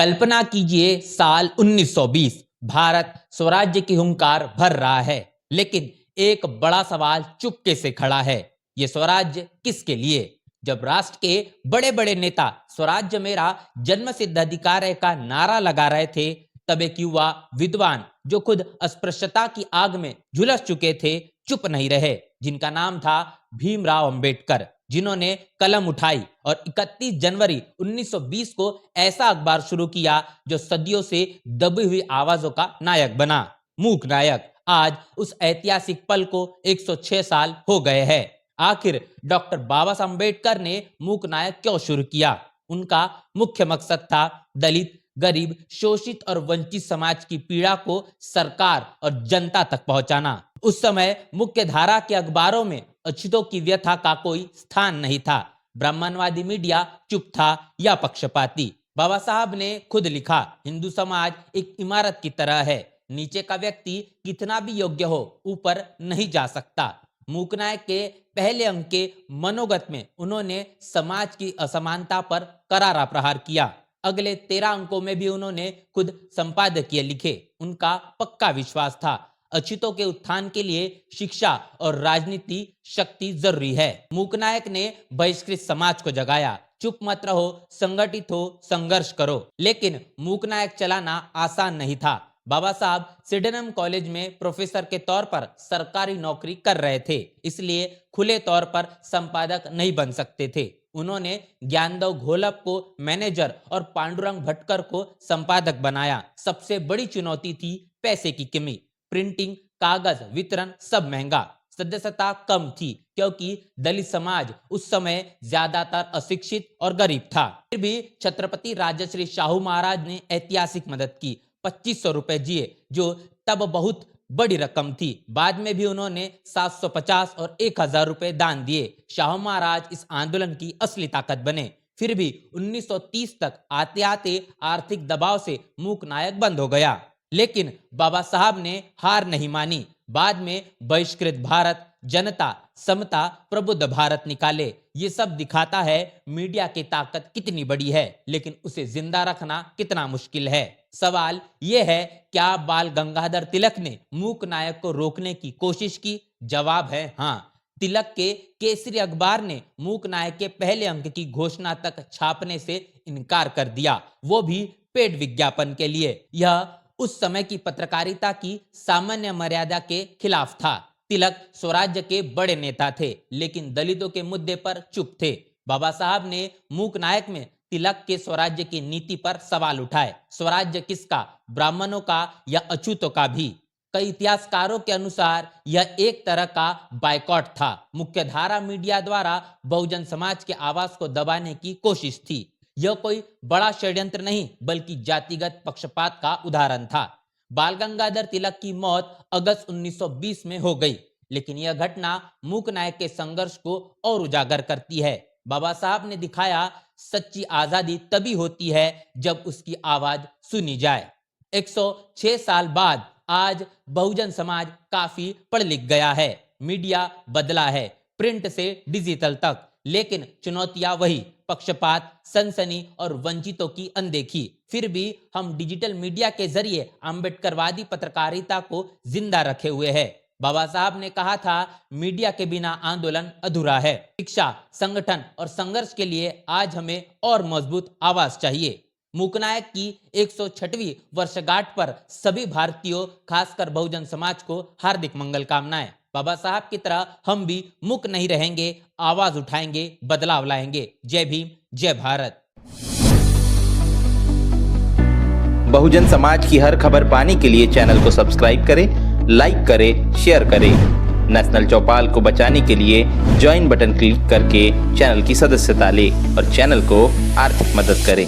कल्पना कीजिए साल 1920 भारत स्वराज्य की हुंकार भर रहा है, लेकिन एक बड़ा सवाल चुपके से खड़ा है। ये स्वराज्य किसके लिए? जब राष्ट्र के बड़े बड़े नेता स्वराज्य मेरा जन्मसिद्ध अधिकार है का नारा लगा रहे थे, तब एक युवा विद्वान जो खुद अस्पृश्यता की आग में झुलस चुके थे चुप नहीं रहे, जिनका नाम था भीमराव अंबेडकर, जिन्होंने कलम उठाई और 31 जनवरी 1920 को ऐसा अखबार शुरू किया जो सदियों से दबी हुई आवाजों का नायक बना। मूक नायक। आज उस ऐतिहासिक पल को 106 साल हो गए हैं। आखिर डॉक्टर बाबा साहब अम्बेडकर ने मूक नायक क्यों शुरू किया? उनका मुख्य मकसद था दलित, गरीब, शोषित और वंचित समाज की पीड़ा को सरकार और जनता तक पहुंचाना। उस समय मुख्य धारा के अखबारों में अछूतों की व्यथा का कोई स्थान नहीं था। ब्राह्मणवादी मीडिया चुप था या पक्षपाती। बाबा साहब ने खुद लिखा, हिंदू समाज एक इमारत की तरह है, नीचे का व्यक्ति कितना भी योग्य हो ऊपर नहीं जा सकता। मूक नायक के पहले अंक के मनोगत में उन्होंने समाज की असमानता पर करारा प्रहार किया। अगले 13 अंकों में भी उन्होंने खुद संपादकीय लिखे। उनका पक्का विश्वास था, अछूतों के उत्थान के लिए शिक्षा और राजनीति शक्ति जरूरी है। मूक नायक ने बहिष्कृत समाज को जगाया, चुप मत रहो, संगठित हो, संघर्ष करो। लेकिन मूक नायक चलाना आसान नहीं था। बाबा साहब सिडेनम कॉलेज में प्रोफेसर के तौर पर सरकारी नौकरी कर रहे थे, इसलिए खुले तौर पर संपादक नहीं बन सकते थे। उन्होंने ज्ञानदेव घोलप को मैनेजर और पांडुरंग भटकर को संपादक बनाया। सबसे बड़ी चुनौती थी पैसे की कमी। प्रिंटिंग, कागज, वितरण सब महंगा। सदस्यता कम थी क्योंकि दलित समाज उस समय ज्यादातर अशिक्षित और गरीब था। फिर भी छत्रपति राजश्री शाहू महाराज ने ऐतिहासिक मदद की। 2500 रुपए दिए, जो तब बहुत बड़ी रकम थी। बाद में भी उन्होंने 750 और 1000 रुपए दान दिए। शाहू महाराज इस आंदोलन की असली ताकत बने। फिर भी 1930 तक आते आते आर्थिक दबाव से मूक नायक बंद हो गया, लेकिन बाबा साहब ने हार नहीं मानी। बाद में बहिष्कृत भारत, जनता, समता, प्रबुद्ध भारत निकाले। ये सब दिखाता है मीडिया की ताकत कितनी बड़ी है, लेकिन उसे जिंदा रखना कितना मुश्किल है। सवाल यह है, क्या बाल गंगाधर तिलक ने मूक नायक को रोकने की कोशिश की? जवाब है हाँ। तिलक के केसरी अखबार ने मूक नायक के पहले अंक की घोषणा तक छापने से इनकार कर दिया, वो भी पेड विज्ञापन के लिए। यह उस समय की पत्रकारिता की सामान्य मर्यादा के खिलाफ था। तिलक स्वराज्य के बड़े नेता थे, लेकिन दलितों के मुद्दे पर चुप थे। बाबा साहब ने मूक नायक में तिलक के स्वराज्य की नीति पर सवाल उठाए। स्वराज्य किसका? ब्राह्मणों का या अछूतों का भी? कई इतिहासकारों के अनुसार यह एक तरह का बायकॉट था। मुख्यधारा मीडिया द्वारा बहुजन समाज के आवाज को दबाने की कोशिश थी। यह कोई बड़ा षड्यंत्र नहीं, बल्कि जातिगत पक्षपात का उदाहरण था। बाल गंगाधर तिलक की मौत अगस्त 1920 में हो गई, लेकिन यह घटना मूक नायक के संघर्ष को और उजागर करती है। बाबा साहब ने दिखाया, सच्ची आजादी तभी होती है जब उसकी आवाज सुनी जाए। 106 साल बाद आज बहुजन समाज काफी पढ़ लिख गया है। मीडिया बदला है, प्रिंट से डिजिटल तक, लेकिन चुनौतियां वही, पक्षपात, सनसनी और वंचितों की अनदेखी। फिर भी हम डिजिटल मीडिया के जरिए अंबेडकरवादी पत्रकारिता को जिंदा रखे हुए हैं। बाबा साहब ने कहा था, मीडिया के बिना आंदोलन अधूरा है। शिक्षा, संगठन और संघर्ष के लिए आज हमें और मजबूत आवाज चाहिए। मूक नायक की 106वीं वर्षगांठ पर सभी भारतीयों, खासकर बहुजन समाज को हार्दिक मंगल कामनाएं। बाबा साहब की तरह हम भी मूक नहीं रहेंगे, आवाज उठाएंगे, बदलाव लाएंगे। जय भीम, जय भारत। बहुजन समाज की हर खबर पाने के लिए चैनल को सब्सक्राइब करें, लाइक करें, शेयर करें। नेशनल चौपाल को बचाने के लिए ज्वाइन बटन क्लिक करके चैनल की सदस्यता लें और चैनल को आर्थिक मदद करें।